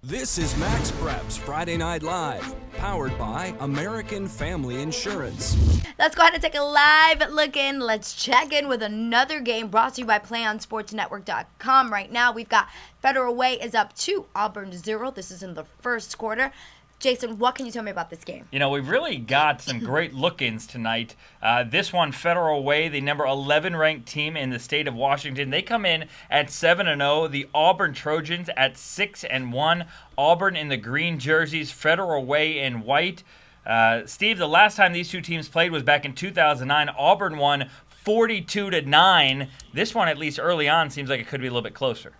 This is MaxPreps Friday Night Live, powered by American Family Insurance. Let's go ahead and take a live look in. Let's check in with another game brought to you by PlayOnSportsNetwork.com. Right now, we've got Federal Way is up 2, Auburn 0. This is in the first quarter. Jason, what can you tell me about this game? You know, we've really got some great look-ins tonight. This one, Federal Way, the number 11 ranked team in the state of Washington. They come in at 7-0. The Auburn Trojans at 6-1. Auburn in the green jerseys, Federal Way in white. Steve, the last time these two teams played was back in 2009. Auburn won 42-9. This one, at least early on, seems like it could be a little bit closer.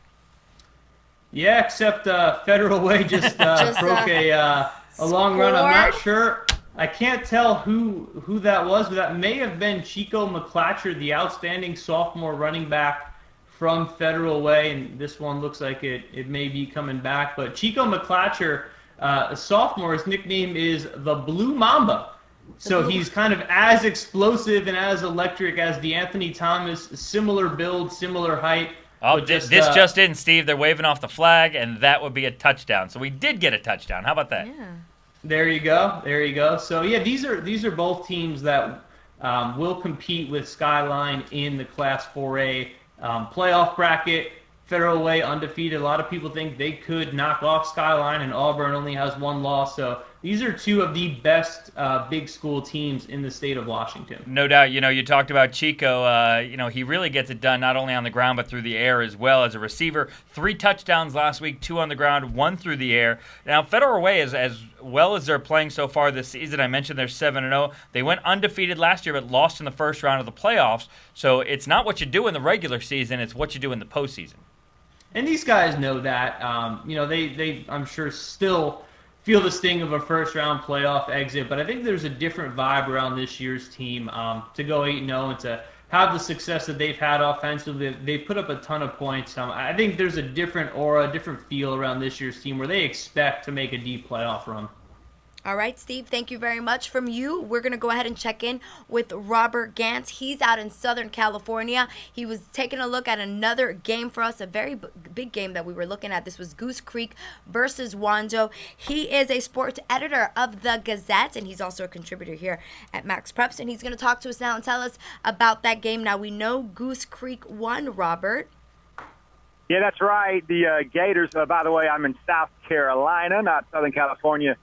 Yeah, except Federal Way just broke a long run. I'm not sure. I can't tell who that was, but that may have been Chico McClatcher, the outstanding sophomore running back from Federal Way, and this one looks like it may be coming back. But Chico McClatcher, a sophomore, his nickname is the Blue Mamba. So he's kind of as explosive and as electric as DeAnthony Thomas, similar build, similar height. Oh, this just in, Steve. They're waving off the flag, and that would be a touchdown. So we did get a touchdown. How about that? Yeah. There you go. There you go. So, yeah, these are both teams that will compete with Skyline in the Class 4A playoff bracket. Federal Way undefeated. A lot of people think they could knock off Skyline, and Auburn only has one loss. So these are two of the best big school teams in the state of Washington. No doubt. You know, you talked about Chico. He really gets it done not only on the ground but through the air as well as a receiver. 3 touchdowns last week, 2 on the ground, 1 through the air. Now, Federal Way is as well as they're playing so far this season. I mentioned they're 7-0. They went undefeated last year but lost in the first round of the playoffs. So it's not what you do in the regular season, it's what you do in the postseason. And these guys know that. They I'm sure still feel the sting of a first-round playoff exit, but I think there's a different vibe around this year's team to go 8-0 and to have the success that they've had offensively. They put up a ton of points. I think there's a different aura, a different feel around this year's team where they expect to make a deep playoff run. All right, Steve, thank you very much. From you, we're going to go ahead and check in with Robert Gantz. He's out in Southern California. He was taking a look at another game for us, a very big game that we were looking at. This was Goose Creek versus Wando. He is a sports editor of the Gazette, and he's also a contributor here at MaxPreps, and he's going to talk to us now and tell us about that game. Now, we know Goose Creek won, Robert. Yeah, that's right. The Gators, by the way, I'm in South Carolina, not Southern California.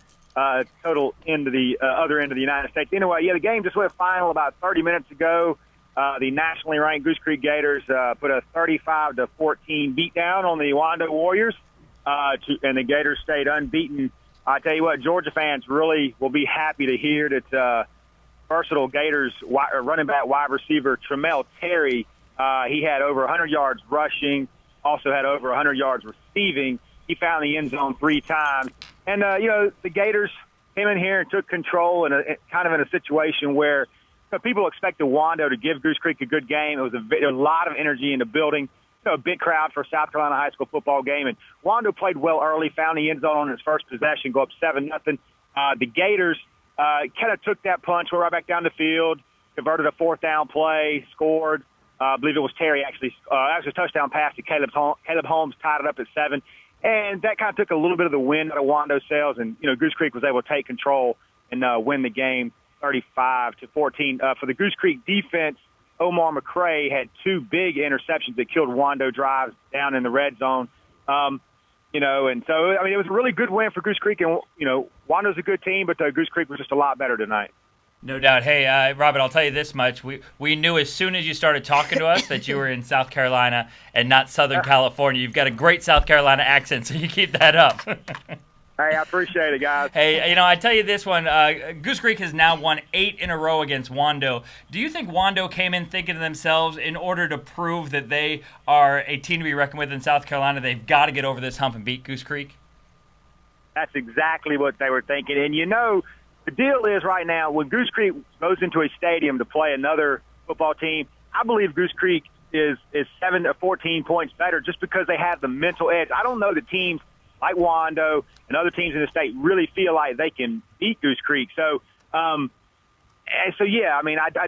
Total end of the other end of the United States. Anyway, yeah, the game just went final about 30 minutes ago. The nationally ranked Goose Creek Gators put a 35-14 beatdown on the Wando Warriors, and the Gators stayed unbeaten. I tell you what, Georgia fans really will be happy to hear that versatile Gators running back wide receiver Tremel Terry, he had over 100 yards rushing, also had over 100 yards receiving. He found the end zone 3 times. And, the Gators came in here and took control in a situation where people expected Wando to give Goose Creek a good game. There was a lot of energy in the building, a big crowd for a South Carolina high school football game. And Wando played well early, found the end zone on his first possession, go up 7-0. The Gators kind of took that punch, went right back down the field, converted a 4th down play, scored. I believe it was Terry actually a touchdown pass to Caleb Holmes, tied it up at 7. And that kind of took a little bit of the wind out of Wando's sails, and Goose Creek was able to take control and win the game 35-14. For the Goose Creek defense, Omar McCray had 2 big interceptions that killed Wando drives down in the red zone. And so it was a really good win for Goose Creek, and Wando's a good team, but Goose Creek was just a lot better tonight. No doubt. Hey, Robert, I'll tell you this much. We knew as soon as you started talking to us that you were in South Carolina and not Southern California. You've got a great South Carolina accent, so you keep that up. Hey, I appreciate it, guys. Hey, I tell you this one. Goose Creek has now won 8 in a row against Wando. Do you think Wando came in thinking to themselves, in order to prove that they are a team to be reckoned with in South Carolina, they've got to get over this hump and beat Goose Creek? That's exactly what they were thinking. And, the deal is right now, when Goose Creek goes into a stadium to play another football team, I believe Goose Creek is 7 to 14 points better just because they have the mental edge. I don't know that teams like Wando and other teams in the state really feel like they can beat Goose Creek. So, I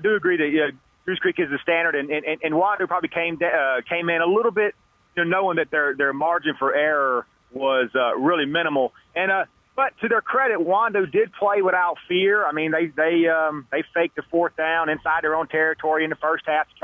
do agree that Goose Creek is the standard, and Wando probably came in a little bit, knowing that their margin for error was really minimal. And but to their credit, Wando did play without fear. I mean, they faked the fourth down inside their own territory in the first half to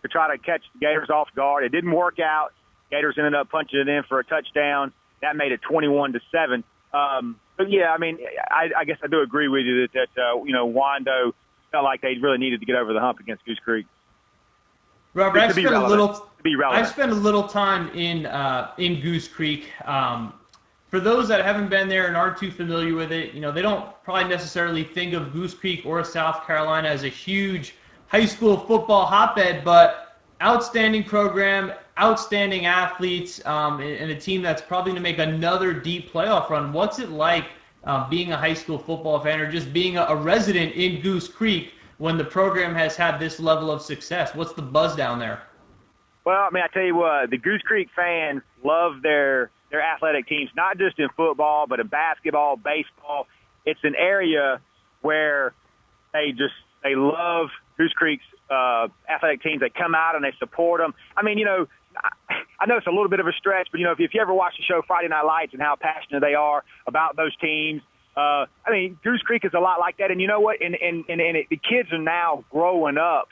try to catch the Gators off guard. It didn't work out. Gators ended up punching it in for a touchdown. That made it 21-7. But yeah, I mean, I guess I do agree with you that Wando felt like they really needed to get over the hump against Goose Creek. Robert, I've spent a little time in Goose Creek. For those that haven't been there and aren't too familiar with it, they don't probably necessarily think of Goose Creek or South Carolina as a huge high school football hotbed, but outstanding program, outstanding athletes, and a team that's probably going to make another deep playoff run. What's it like being a high school football fan or just being a resident in Goose Creek when the program has had this level of success? What's the buzz down there? Well, I mean, I tell you what, the Goose Creek fans love their athletic teams, not just in football, but in basketball, baseball. It's an area where they love Goose Creek's athletic teams. They come out and they support them. I mean, I know it's a little bit of a stretch, but, if you ever watch the show Friday Night Lights and how passionate they are about those teams, I mean, Goose Creek is a lot like that. And you know what? And the kids are now growing up,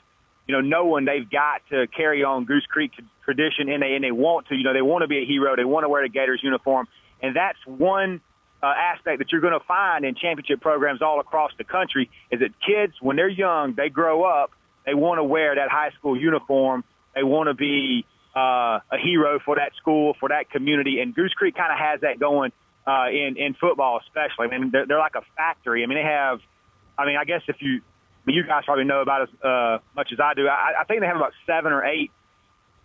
knowing they've got to carry on Goose Creek tradition, and they want to. They want to be a hero. They want to wear the Gators uniform. And that's one aspect that you're going to find in championship programs all across the country is that kids, when they're young, they grow up, they want to wear that high school uniform. They want to be a hero for that school, for that community. And Goose Creek kind of has that going in football especially. I mean, they're like a factory. I mean, I guess you guys probably know about as much as I do. I think they have about 7 or 8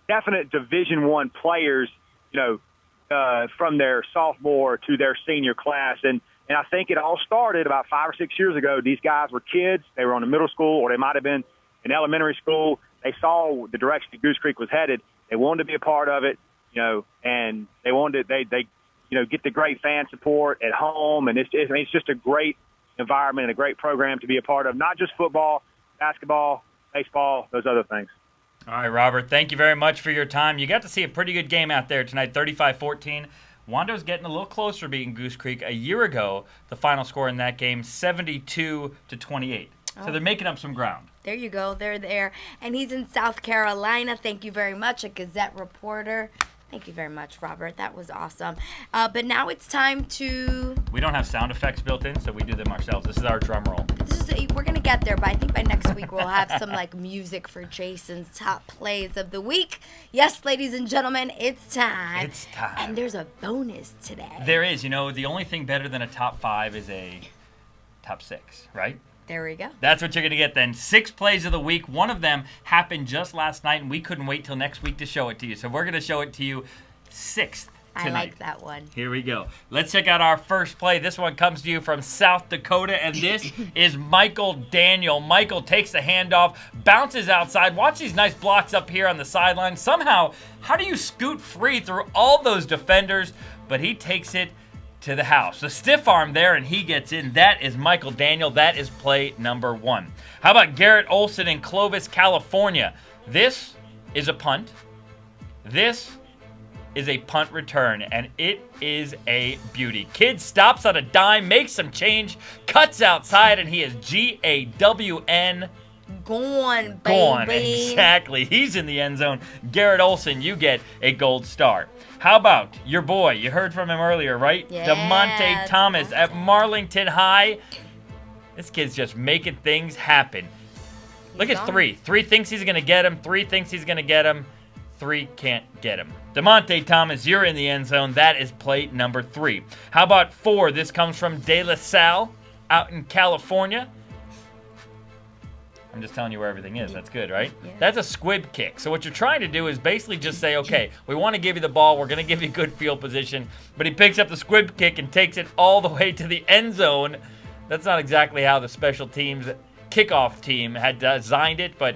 definite Division I players, from their sophomore to their senior class. And I think it all started about 5 or 6 years ago. These guys were kids. They were on the middle school, or they might have been in elementary school. They saw the direction that Goose Creek was headed. They wanted to be a part of it, and they wanted they get the great fan support at home. And it's just a great environment and a great program to be a part of, not just football, basketball, baseball, those other things. All right, Robert, thank you very much for your time. You got to see a pretty good game out there tonight, 35-14. Wando's getting a little closer beating Goose Creek. A year ago, the final score in that game, 72-28. So they're making up some ground. There you go. They're there. And he's in South Carolina. Thank you very much, a Gazette reporter. Thank you very much, Robert. That was awesome. But now it's time to... We don't have sound effects built in, so we do them ourselves. This is our drum roll. We're going to get there, but I think by next week we'll have some music for Jason's top plays of the week. Yes, ladies and gentlemen, it's time. It's time. And there's a bonus today. There is. The only thing better than a top 5 is a top 6, right? There we go. That's what you're going to get then. 6 plays of the week. One of them happened just last night, and we couldn't wait till next week to show it to you. So we're going to show it to you 6th tonight. I like that one. Here we go. Let's check out our first play. This one comes to you from South Dakota, and this is Michael Daniel. Michael takes the handoff, bounces outside. Watch these nice blocks up here on the sideline. Somehow, how do you scoot free through all those defenders? But he takes it to the house. A stiff arm there, and he gets in. That is Michael Daniel. That is play number 1. How about Garrett Olson in Clovis, California? This is a punt. This is a punt return, and it is a beauty. Kid stops on a dime, makes some change, cuts outside, and he is G-A-W-N. Gone, baby. Gone, exactly. He's in the end zone. Garrett Olson, you get a gold star. How about your boy? You heard from him earlier, right? Yeah, DeMonte Thomas at Marlington High. This kid's just making things happen. Look at 3. 3 thinks he's going to get him. 3 thinks he's going to get him. 3 can't get him. DeMonte Thomas, you're in the end zone. That is play number 3. How about 4? This comes from De La Salle out in California. I'm just telling you where everything is. That's good, right? Yeah. That's a squib kick. So what you're trying to do is basically just say, okay, we want to give you the ball. We're going to give you good field position. But he picks up the squib kick and takes it all the way to the end zone. That's not exactly how the special teams kickoff team had designed it, but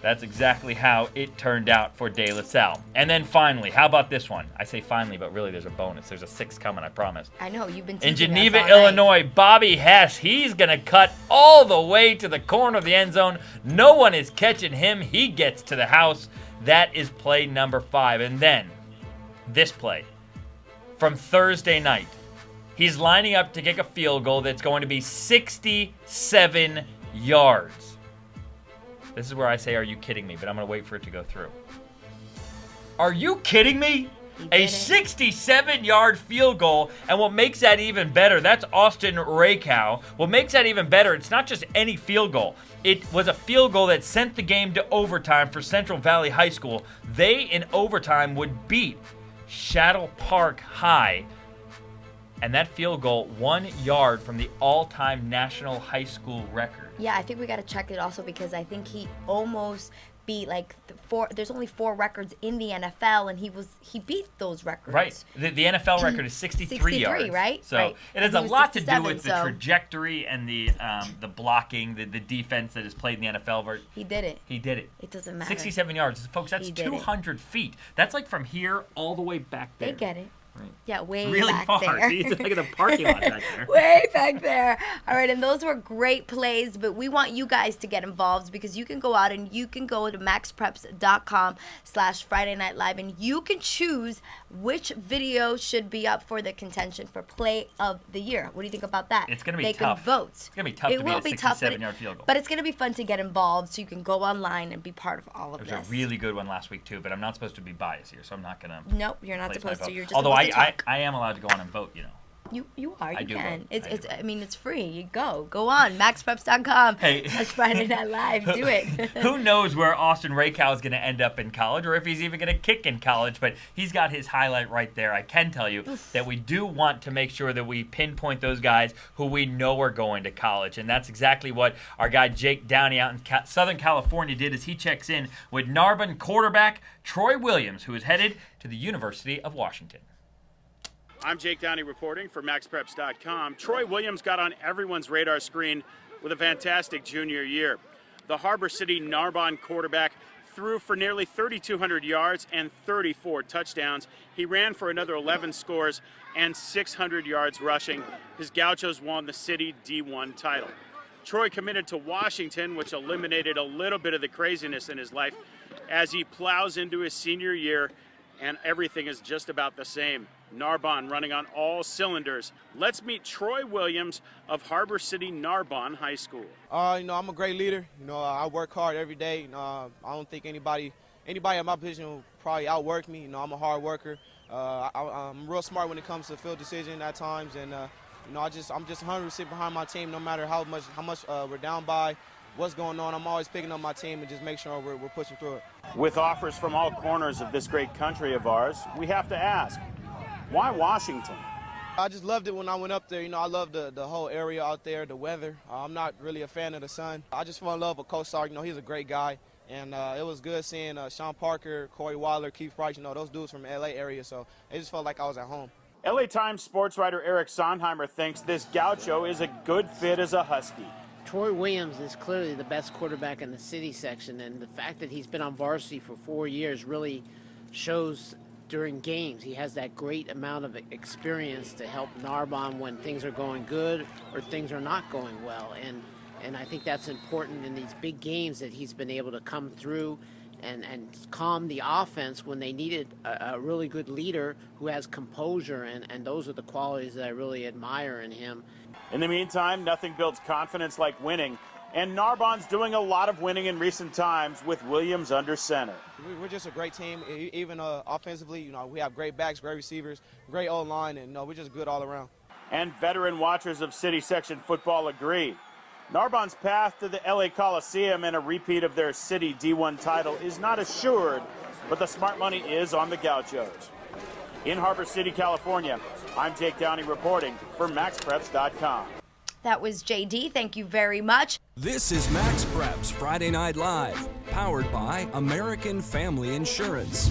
that's exactly how it turned out for De La Salle. And then finally, how about this one? I say finally, but really there's a bonus. There's a 6th coming, I promise. I know, you've been in teaching Geneva, us all Illinois, Bobby Hess, he's going to cut all the way to the corner of the end zone. No one is catching him. He gets to the house. That is play number 5. And then this play from Thursday night. He's lining up to kick a field goal that's going to be 67 yards. This is where I say, are you kidding me? But I'm going to wait for it to go through. Are you kidding me? A 67-yard field goal, and what makes that even better, that's Austin Rakow. What makes that even better, it's not just any field goal. It was a field goal that sent the game to overtime for Central Valley High School. They, in overtime, would beat Shadow Park High, and that field goal 1 yard from the all-time national high school record. Yeah, I think we got to check it also because I think he almost beat there's only 4 records in the NFL, and he beat those records. Right. The NFL record is 63 yards. Right? So right. it has a lot to do with the so trajectory and the blocking, the defense that is played in the NFL. He did it. He did it. It doesn't matter. 67 yards. Folks, that's 200 feet. That's like from here all the way back there. They get it. Right. Yeah, way really back far. there. See, it's like in the parking lot back there. Way back there. All right, and those were great plays, but we want you guys to get involved because you can go out and you can go to maxpreps.com/Friday Night Live and you can choose which video should be up for the contention for Play of the Year. What do you think about that? It's going to be they tough. They can vote. It's going to be tough to beat a 67-yard field goal. But it's going to be fun to get involved so you can go online and be part of all of this. There was a really good one last week, too, but I'm not supposed to be biased here, so I'm not going to. Nope, you're not supposed to. You're just Although supposed to talk. I am allowed to go on and vote, you know. You are. You can. Vote. I mean, it's free. You go on. MaxPreps.com. Hey, that's Friday Night Live. Do it. Who knows where Austin Rakow is going to end up in college, or if he's even going to kick in college? But he's got his highlight right there. I can tell you that we do want to make sure that we pinpoint those guys who we know are going to college, and that's exactly what our guy Jake Downey out in Southern California did as he checks in with Narbonne quarterback Troy Williams, who is headed to the University of Washington. I'm Jake Downey reporting for MaxPreps.com. Troy Williams got on everyone's radar screen with a fantastic junior year. The Harbor City Narbonne quarterback threw for nearly 3,200 yards and 34 touchdowns. He ran for another 11 scores and 600 yards rushing. His Gauchos won the city D1 title. Troy committed to Washington, which eliminated a little bit of the craziness in his life as he plows into his senior year, and everything is just about the same. Narbonne running on all cylinders. Let's meet Troy Williams of Harbor City Narbonne High School. I'm a great leader. I work hard every day. I don't think anybody in my position will probably outwork me. I'm a hard worker. I'm real smart when it comes to field decision at times, and I'm just 100% behind my team, no matter how much we're down by. What's going on, I'm always picking up my team and just make sure we're pushing through it. With offers from all corners of this great country of ours, we have to ask, why Washington? I just loved it when I went up there. I love the whole area out there, the weather. I'm not really a fan of the sun. I just fell in love with Coach Sark. He's a great guy. And it was good seeing Sean Parker, Corey Weiler, Keith Price, those dudes from the L.A. area. So it just felt like I was at home. L.A. Times sports writer Eric Sondheimer thinks this Gaucho is a good fit as a Husky. Troy Williams is clearly the best quarterback in the city section, and the fact that he's been on varsity for 4 years really shows during games. He has that great amount of experience to help Narbonne when things are going good or things are not going well. And I think that's important in these big games that he's been able to come through and calm the offense when they needed a really good leader who has composure, and those are the qualities that I really admire in him. In the meantime, nothing builds confidence like winning, and Narbonne's doing a lot of winning in recent times with Williams under center. We're just a great team, even offensively. We have great backs, great receivers, great O-line, and we're just good all around. And veteran watchers of city section football agree. Narbonne's path to the LA Coliseum and a repeat of their city D1 title is not assured, but the smart money is on the Gauchos. In Harbor City, California, I'm Jake Downey reporting for MaxPreps.com. That was JD. Thank you very much. This is Max Preps Friday Night Live, powered by American Family Insurance.